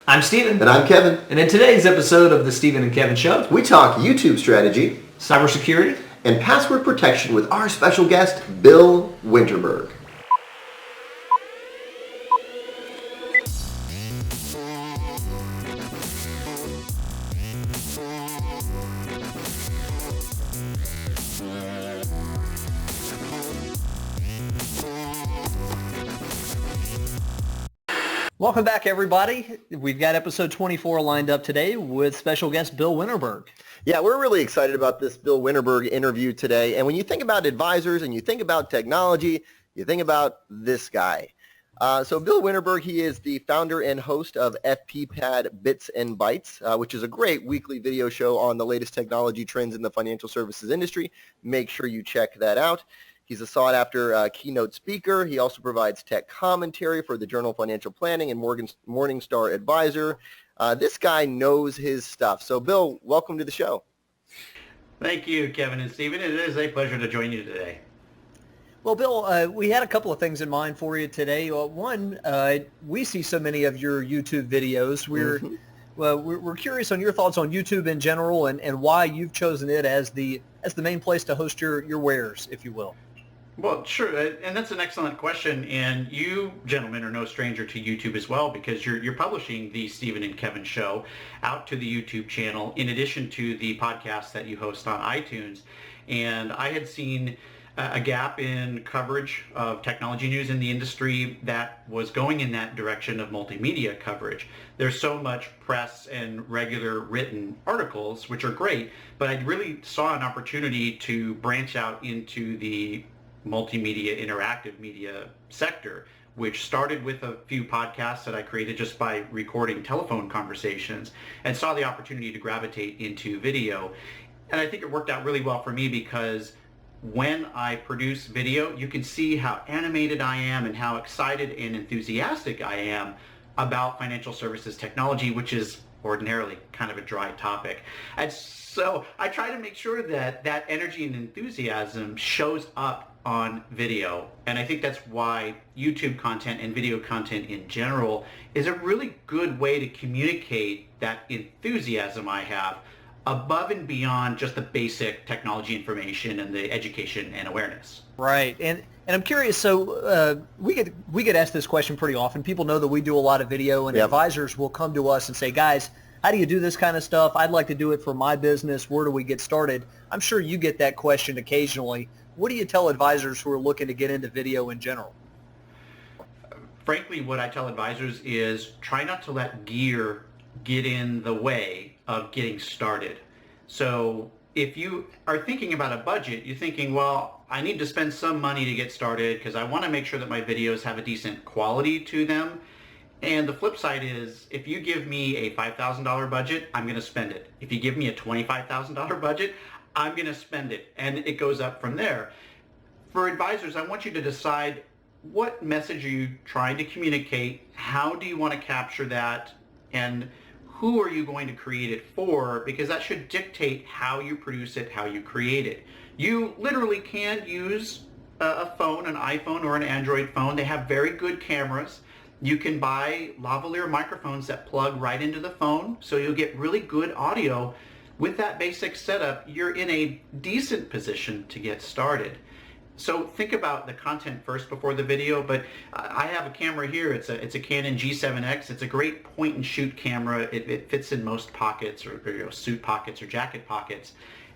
I'm Steven. And I'm Kevin. And in today's episode of the Steven and Kevin Show, we talk YouTube strategy, cybersecurity, and password protection with our special guest, Bill Winterberg. Welcome back, everybody. We've got episode 24 lined up today with special guest Bill Winterberg. Yeah, we're really excited about this Bill Winterberg interview today. And when you think about advisors and you think about technology, you think about this guy. So Bill Winterberg, he is the founder and host of FPPad Bits and Bytes, which is a great weekly video show on the latest technology trends in the financial services industry. Make sure you check that out. He's a sought-after keynote speaker. He also provides tech commentary for the Journal of Financial Planning and Morningstar Advisor. This guy knows his stuff. So, Bill, welcome to the show. Thank you, Kevin and Steven. It is a pleasure to join you today. Well, Bill, we had a couple of things in mind for you today. One, we see so many of your YouTube videos. We're curious on your thoughts on YouTube in general and why you've chosen it as the main place to host your wares, if you will. Well, sure, and that's an excellent question. And you, gentlemen, are no stranger to YouTube as well, because you're publishing the Steven and Kevin Show out to the YouTube channel, in addition to the podcast that you host on iTunes. And I had seen a gap in coverage of technology news in the industry that was going in that direction of multimedia coverage. There's so much press and regular written articles, which are great, but I really saw an opportunity to branch out into the multimedia, interactive media sector, which started with a few podcasts that I created just by recording telephone conversations, and saw the opportunity to gravitate into video. And I think it worked out really well for me, because when I produce video, you can see how animated I am and how excited and enthusiastic I am about financial services technology, which is ordinarily kind of a dry topic. And so I try to make sure that that energy and enthusiasm shows up on video. And I think that's why YouTube content and video content in general is a really good way to communicate that enthusiasm I have above and beyond just the basic technology information and the education and awareness. Right. And I'm curious, so we get asked this question pretty often. People know that we do a lot of video, and advisors will come to us and say, guys, how do you do this kind of stuff? I'd like to do it for my business. Where do we get started? I'm sure you get that question occasionally. What do you tell advisors who are looking to get into video in general? Frankly, what I tell advisors is try not to let gear get in the way of getting started. So if you are thinking about a budget, you're thinking, well, I need to spend some money to get started because I want to make sure that my videos have a decent quality to them. And the flip side is, if you give me a $5,000 budget, I'm going to spend it. If you give me a $25,000 budget, I'm going to spend it. And it goes up from there. For advisors, I want you to decide, what message are you trying to communicate? How do you want to capture that? And who are you going to create it for? Because that should dictate how you produce it, how you create it. You literally can use a phone, an iPhone or an Android phone. They have very good cameras. You can buy lavalier microphones that plug right into the phone, so you'll get really good audio. With that basic setup, you're in a decent position to get started. So think about the content first before the video, but I have a camera here. It's a Canon G7X. It's a great point and shoot camera. It fits in most pockets, or suit pockets or jacket pockets.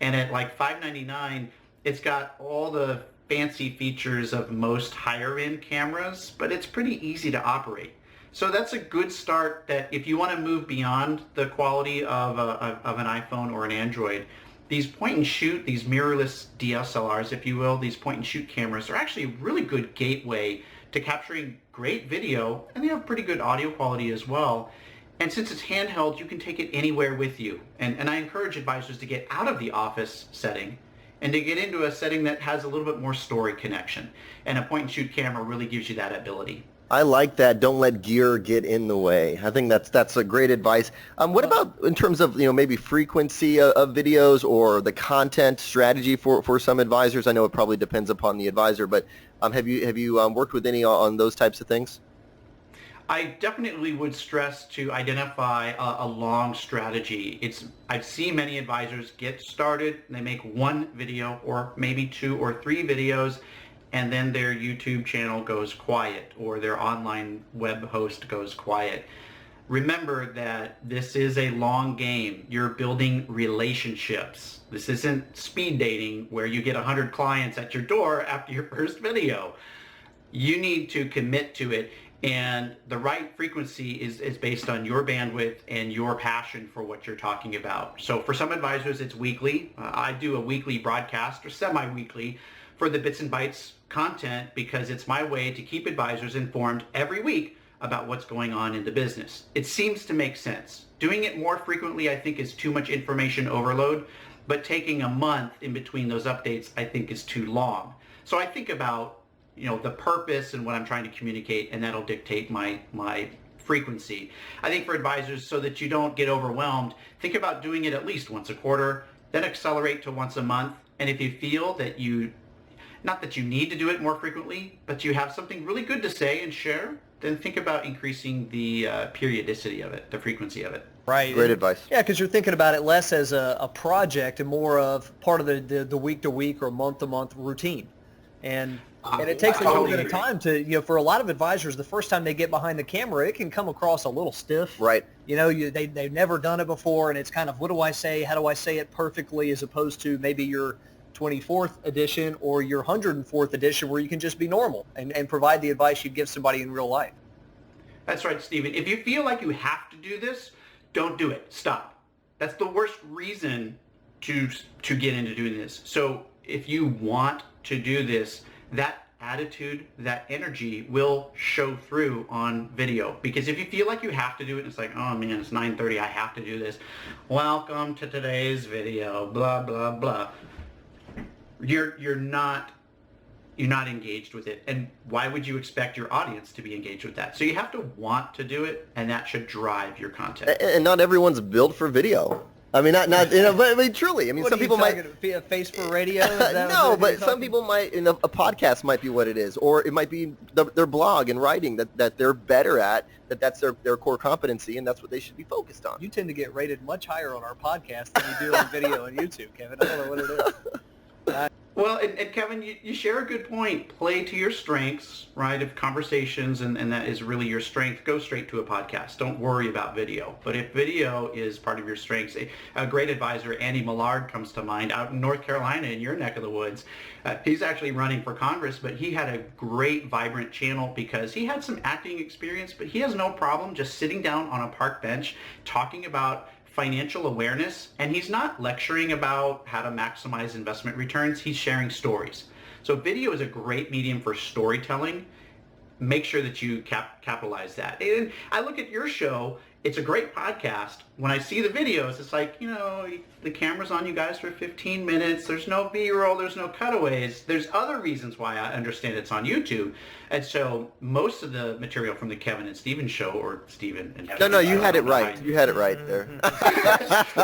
And at like $599, it's got all the fancy features of most higher end cameras, but it's pretty easy to operate. So that's a good start, that if you want to move beyond the quality of an iPhone or an Android, these point and shoot, these mirrorless DSLRs, if you will, these point and shoot cameras are actually a really good gateway to capturing great video, and they have pretty good audio quality as well. And since it's handheld, you can take it anywhere with you. And I encourage advisors to get out of the office setting and to get into a setting that has a little bit more story connection. And a point and shoot camera really gives you that ability. I like that. Don't let gear get in the way. I think that's a great advice. What about in terms of maybe frequency of videos or the content strategy for some advisors? I know it probably depends upon the advisor, but have you worked with any on those types of things? I definitely would stress to identify a long strategy. I've seen many advisors get started, and they make one video or maybe 2 or 3 videos, and then their YouTube channel goes quiet or their online web host goes quiet. Remember that this is a long game. You're building relationships. This isn't speed dating where you get 100 clients at your door after your first video. You need to commit to it. And the right frequency is based on your bandwidth and your passion for what you're talking about. So for some advisors, it's weekly. I do a weekly broadcast or semi-weekly for the Bits and Bytes content because it's my way to keep advisors informed every week about what's going on in the business. It seems to make sense. Doing it more frequently, I think, is too much information overload, but taking a month in between those updates, I think, is too long. So I think about the purpose and what I'm trying to communicate, and that'll dictate my frequency. I think for advisors, so that you don't get overwhelmed, think about doing it at least once a quarter, then accelerate to once a month. And if you feel that not that you need to do it more frequently, but you have something really good to say and share, then think about increasing the periodicity of it, the frequency of it. Right. Great advice. Yeah, because you're thinking about it less as a project and more of part of the week-to-week or month-to-month routine. And it takes a little bit of time to, for a lot of advisors, the first time they get behind the camera, it can come across a little stiff. Right. They've never done it before, and it's kind of, what do I say? How do I say it perfectly, as opposed to maybe your 24th edition or your 104th edition where you can just be normal and provide the advice you'd give somebody in real life. That's right, Stephen. If you feel like you have to do this, don't do it. Stop. That's the worst reason to get into doing this. So if you want to do this, that attitude, that energy will show through on video. Because if you feel like you have to do it, and it's like, oh man, it's 9:30, I have to do this. Welcome to today's video, blah, blah, blah. You're not engaged with it. And why would you expect your audience to be engaged with that? So you have to want to do it, and that should drive your content. And not everyone's built for video. I mean, not but I mean, truly. I mean, some people might be a face for radio. No, but some people might. A podcast might be what it is, or it might be their blog and writing that they're better at. That's their core competency, and that's what they should be focused on. You tend to get rated much higher on our podcast than you do on video on YouTube, Kevin. I don't know what it is. Well, and Kevin, you share a good point. Play to your strengths, right? If conversations and that is really your strength, go straight to a podcast. Don't worry about video. But if video is part of your strengths, a great advisor, Andy Millard, comes to mind out in North Carolina in your neck of the woods. He's actually running for Congress, but he had a great, vibrant channel because he had some acting experience, but he has no problem just sitting down on a park bench talking about financial awareness, and he's not lecturing about how to maximize investment returns. He's sharing stories. So video is a great medium for storytelling. Make sure that you capitalize that. And I look at your show, it's a great podcast. When I see the videos, it's like, the camera's on you guys for 15 minutes. There's no B-roll. There's no cutaways. There's other reasons why I understand it's on YouTube. And so most of the material from the Kevin and Stephen show, or Stephen and Kevin. No, you had it right. You had it right there.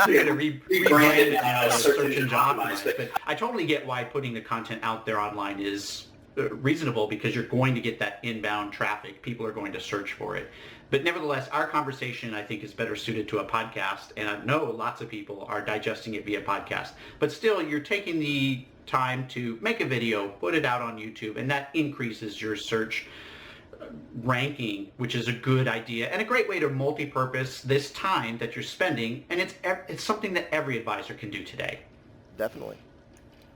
You're going to rebrand search engine optimize. But I totally get why putting the content out there online is reasonable, because you're going to get that inbound traffic. People are going to search for it. But nevertheless, our conversation, I think, is better suited to a podcast. And I know lots of people are digesting it via podcast. But still, you're taking the time to make a video, put it out on YouTube, and that increases your search ranking, which is a good idea and a great way to multi-purpose this time that you're spending. And it's something that every advisor can do today. Definitely.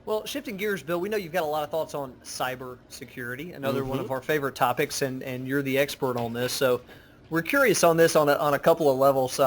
Well, shifting gears, Bill, we know you've got a lot of thoughts on cyber security, another one of our favorite topics, and you're the expert on this. So we're curious on this on a couple of levels.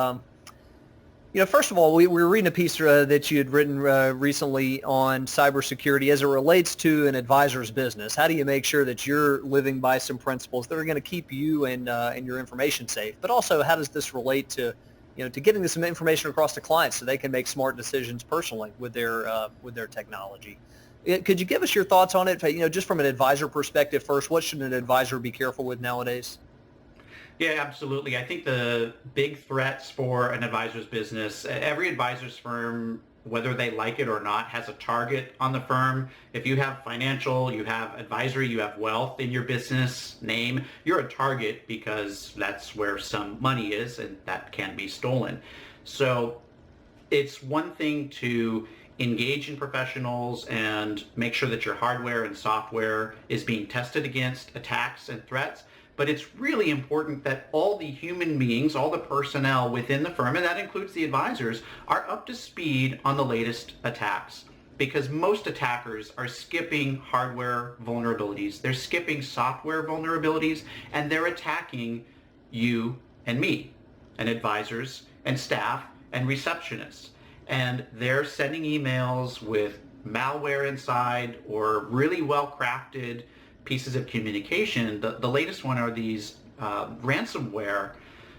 First of all, we were reading a piece that you had written recently on cybersecurity as it relates to an advisor's business. How do you make sure that you're living by some principles that are going to keep you and your information safe? But also, how does this relate to to getting some information across to clients so they can make smart decisions personally with their technology? Could you give us your thoughts on it? Just from an advisor perspective first, what should an advisor be careful with nowadays? Yeah, absolutely. I think the big threats for an advisor's business, every advisor's firm whether they like it or not, has a target on the firm. If you have financial, you have advisory, you have wealth in your business name, you're a target because that's where some money is, and that can be stolen. So it's one thing to engage in professionals and make sure that your hardware and software is being tested against attacks and threats. But it's really important that all the human beings, all the personnel within the firm, and that includes the advisors, are up to speed on the latest attacks. Because most attackers are skipping hardware vulnerabilities, they're skipping software vulnerabilities, and they're attacking you and me, and advisors, and staff, and receptionists. And they're sending emails with malware inside or really well-crafted pieces of communication. The latest one are these ransomware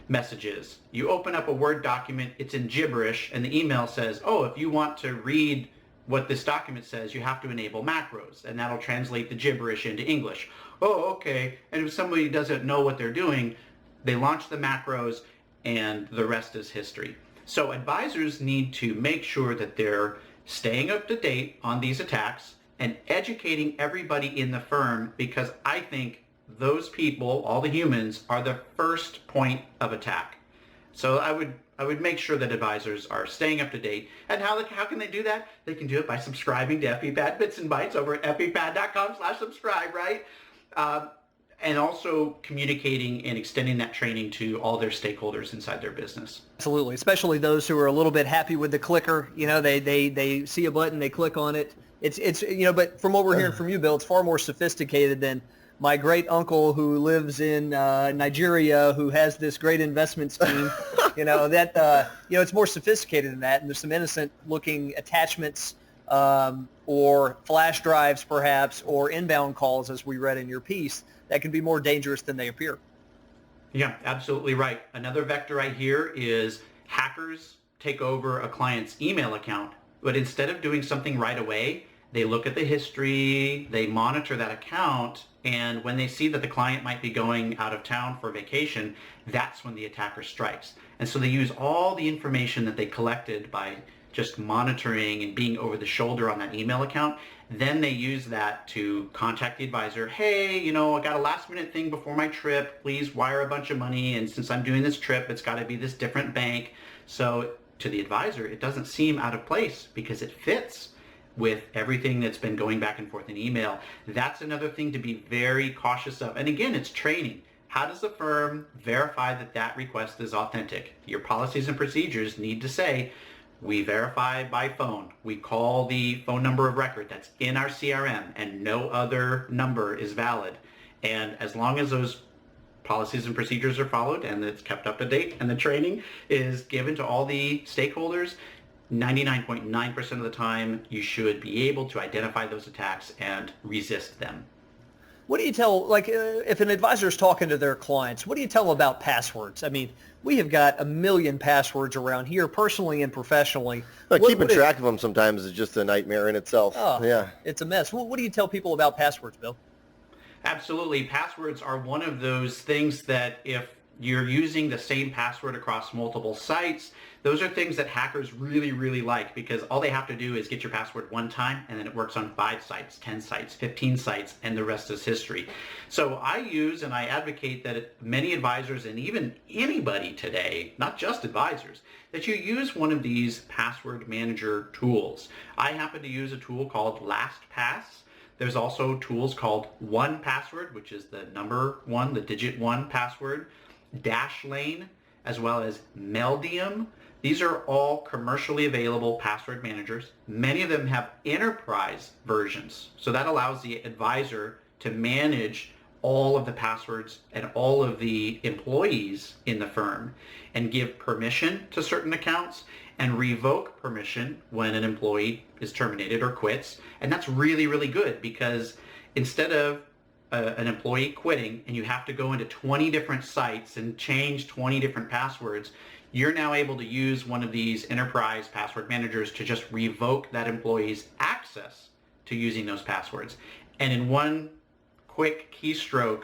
messages. You open up a Word document, it's in gibberish, and the email says, oh, if you want to read what this document says, you have to enable macros, and that'll translate the gibberish into English. Oh, okay. And if somebody doesn't know what they're doing, they launch the macros, and the rest is history. So advisors need to make sure that they're staying up to date on these attacks and educating everybody in the firm, because I think those people, all the humans, are the first point of attack. So I would make sure that advisors are staying up to date. And how can they do that? They can do it by subscribing to FBPAD Bits and Bytes over at fbpad.com/subscribe, right? And also communicating and extending that training to all their stakeholders inside their business. Absolutely, especially those who are a little bit happy with the clicker. You know, they see a button, they click on it. It's you know, but from what we're hearing from you, Bill, it's far more sophisticated than my great uncle who lives in Nigeria, who has this great investment scheme. You know, that you know, it's more sophisticated than that, and there's some innocent looking attachments or flash drives perhaps, or inbound calls, as we read in your piece, that can be more dangerous than they appear. Yeah, absolutely right. Another vector I hear is hackers take over a client's email account, but instead of doing something right away, they look at the history, they monitor that account, and when they see that the client might be going out of town for vacation, that's when the attacker strikes. And so they use all the information that they collected by just monitoring and being over the shoulder on that email account. Then they use that to contact the advisor. Hey, you know, I got a last minute thing before my trip. Please wire a bunch of money. And since I'm doing this trip, it's got to be this different bank. So to the advisor, it doesn't seem out of place because it fits with everything that's been going back and forth in email. That's another thing to be very cautious of. And again, it's training. How does the firm verify that that request is authentic? Your policies and procedures need to say, we verify by phone. We call the phone number of record that's in our CRM, and no other number is valid. And as long as those policies and procedures are followed and it's kept up to date and the training is given to all the stakeholders, 99.9% of the time you should be able to identify those attacks and resist them. What do you tell, like, if an advisor is talking to their clients, what do you tell them about passwords? I mean, we have got a million passwords around here, personally and professionally. Well, keeping track of them sometimes is just a nightmare in itself. Oh, yeah. It's a mess. What do you tell people about passwords, Bill? Absolutely. Passwords are one of those things that if you're using the same password across multiple sites, those are things that hackers really, really like, because all they have to do is get your password one time and then it works on 5 sites, 10 sites, 15 sites, and the rest is history. So I use and I advocate that many advisors and even anybody today, not just advisors, that you use one of these password manager tools. I happen to use a tool called LastPass. There's also tools called 1Password, which is the number 1, the digit 1 password, Dashlane, as well as Meldium. These are all commercially available password managers. Many of them have enterprise versions, so that allows the advisor to manage all of the passwords and all of the employees in the firm and give permission to certain accounts and revoke permission when an employee is terminated or quits. And that's really, really good, because instead of an employee quitting and you have to go into 20 different sites and change 20 different passwords, you're now able to use one of these enterprise password managers to just revoke that employee's access to using those passwords. And in one quick keystroke,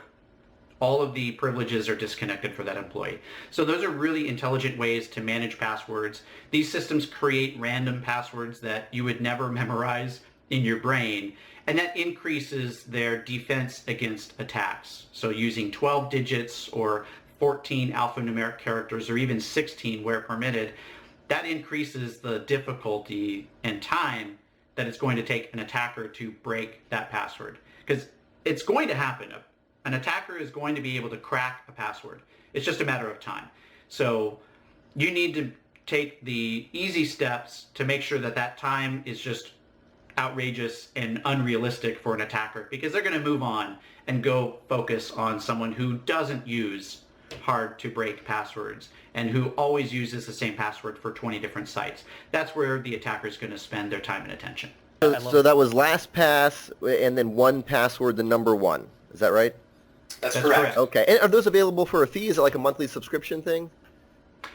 all of the privileges are disconnected for that employee. So those are really intelligent ways to manage passwords. These systems create random passwords that you would never memorize in your brain, and that increases their defense against attacks. So using 12 digits or 14 alphanumeric characters or even 16 where permitted, that increases the difficulty and time that it's going to take an attacker to break that password. Because it's going to happen. An attacker is going to be able to crack a password. It's just a matter of time. So you need to take the easy steps to make sure that that time is just outrageous and unrealistic for an attacker, because they're going to move on and go focus on someone who doesn't use hard to break passwords and who always uses the same password for 20 different sites. That's where the attacker is going to spend their time and attention. So that was LastPass and then 1Password, the number 1. Is that right? That's correct. Okay. And are those available for a fee? Is it like a monthly subscription thing?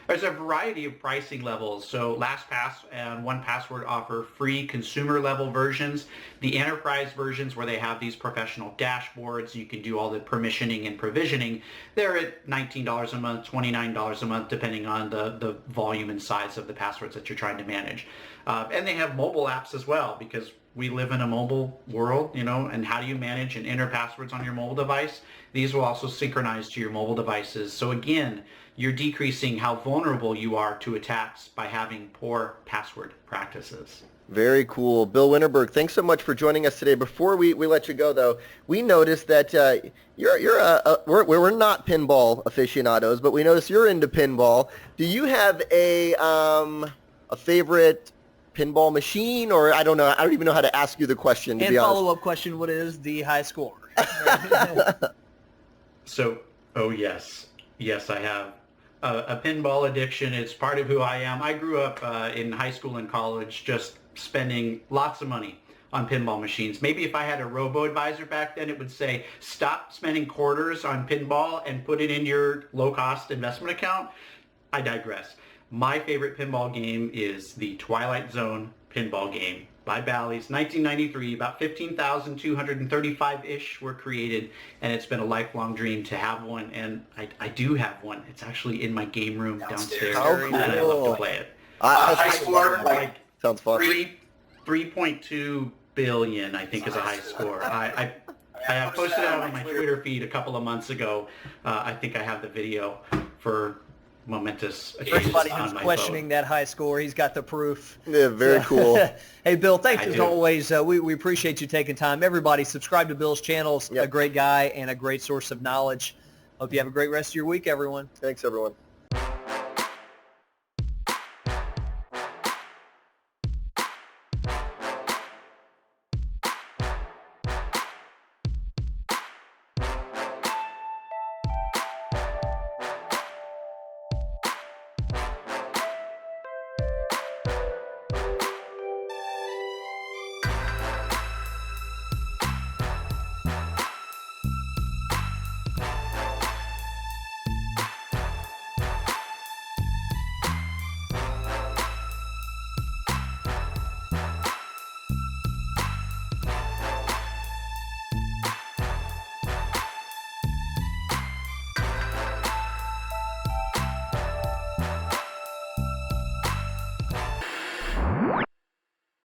There's a variety of pricing levels. So LastPass and 1Password offer free consumer level versions. The enterprise versions, where they have these professional dashboards, you can do all the permissioning and provisioning, they're at $19 a month, $29 a month, depending on the volume and size of the passwords that you're trying to manage. And they have mobile apps as well, because we live in a mobile world, and how do you manage and enter passwords on your mobile device? These will also synchronize to your mobile devices. So again, you're decreasing how vulnerable you are to attacks by having poor password practices. Very cool. Bill Winterberg, thanks so much for joining us today. Before we let you go, though, we noticed that we're not pinball aficionados, but we noticed you're into pinball. Do you have a favorite pinball machine, or I don't know, I don't even know how to ask you the question, to be honest. And follow-up question, what is the high score? So, yes, I have a pinball addiction. It's part of who I am. I grew up in high school and college just spending lots of money on pinball machines. Maybe if I had a robo-advisor back then, it would say, stop spending quarters on pinball and put it in your low-cost investment account. I digress. My favorite pinball game is the Twilight Zone pinball game by Bally's, 1993. About 15,235-ish were created, and it's been a lifelong dream to have one, and I do have one. It's actually in my game room downstairs, and I love to play it. High score, sounds fun. 3.2 billion, I think, is a high score. I posted it out on my Twitter feed a couple of months ago. I think I have the video for momentous occasions Everybody on who's my questioning phone. that high score, he's got the proof. Yeah, very cool. Hey, Bill, thanks I as do. always. We appreciate you taking time. Everybody, subscribe to Bill's channel. Yep. A great guy and a great source of knowledge. Hope you have a great rest of your week, everyone. Thanks, everyone.